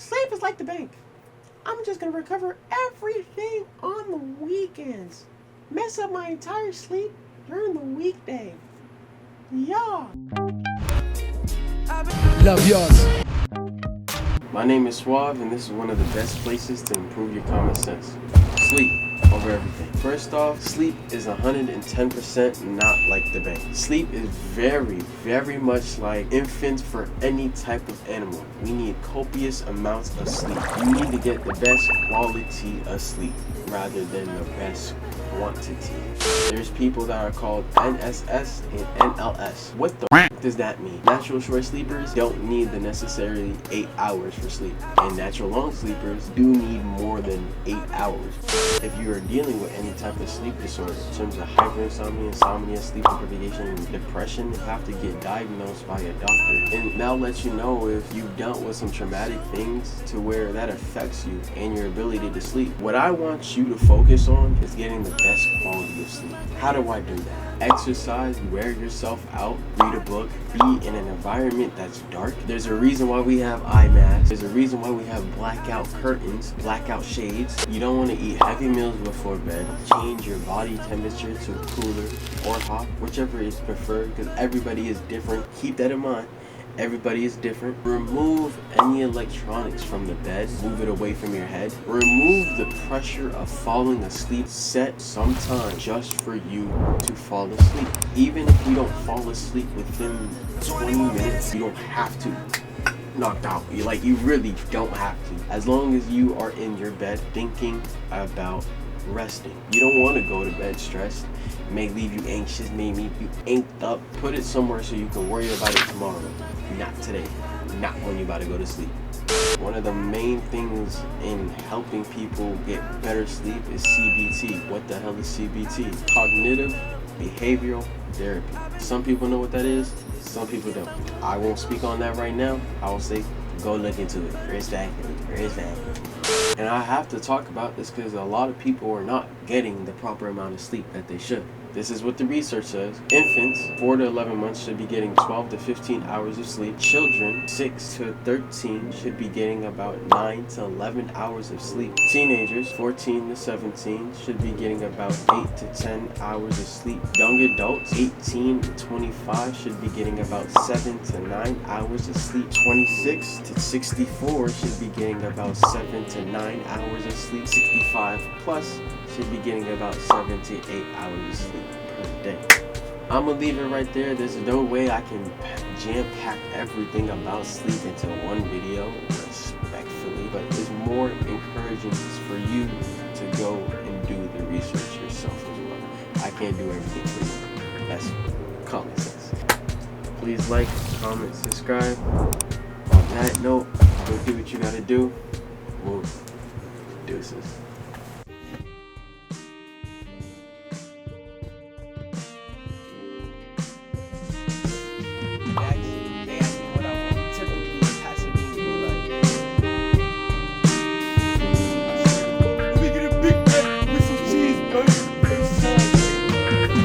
Sleep is like the bank. I'm just gonna recover everything on the weekends. Mess up my entire sleep during the weekday. Yeah. Love yours. My name is Suave, and this is one of the best places to improve your common sense. Sleep over everything. First off, sleep is 110% not like the bank. Sleep is very, very much like infants for any type of animal. We need copious amounts of sleep. You need to get the best quality of sleep rather than the best quantity. There's people that are called NSS and NLS. What the does that mean? Natural short sleepers don't need the necessarily 8 hours for sleep, and natural long sleepers do need more than 8 hours. If you are dealing with any type of sleep disorder, in terms of hyperinsomnia, insomnia, sleep deprivation, and depression, you have to get diagnosed by a doctor, and that'll let you know if you've dealt with some traumatic things to where that affects you and your ability to sleep. What I want you to focus on is getting the best quality of sleep. How do I do that? Exercise, wear yourself out, read a book, be in an environment that's dark. There's a reason why we have eye masks. There's a reason why we have blackout curtains, blackout shades. You don't want to eat heavy meals before bed. Change your body temperature to cooler or hot, whichever is preferred, because everybody is different. Keep that in mind. Everybody is different. Remove any electronics from the bed. Move it away from your head. Remove the pressure of falling asleep. Set some time just for you to fall asleep. Even if you don't fall asleep within 20 minutes, you don't have to knocked out. You really don't have to. As long as you are in your bed thinking about resting. You don't want to go to bed stressed. It may leave you anxious, may leave you inked up. Put it somewhere so you can worry about it tomorrow. Not today. Not when you're about to go to sleep. One of the main things in helping people get better sleep is CBT. What the hell is CBT? Cognitive Behavioral Therapy. Some people know what that is, some people don't. I won't speak on that right now. I will say, go look into it. And I have to talk about this because a lot of people are not getting the proper amount of sleep that they should. This is what the research says. Infants 4 to 11 months should be getting 12 to 15 hours of sleep. Children 6 to 13 should be getting about 9 to 11 hours of sleep. Teenagers 14 to 17 should be getting about 8 to 10 hours of sleep. Young adults 18 to 25 should be getting about 7 to 9 hours of sleep. 26 to 64 should be getting about 7 to 9 hours of sleep. 65 plus should be getting about 7 to 8 hours of sleep per day. I'm gonna leave it right there. There's no way I can jam-pack everything about sleep into one video, respectfully, but it's more encouraging for you to go and do the research yourself as well. I can't do everything for you. That's common sense. Please like, comment, subscribe. On that note, go do what you gotta do. Deuces.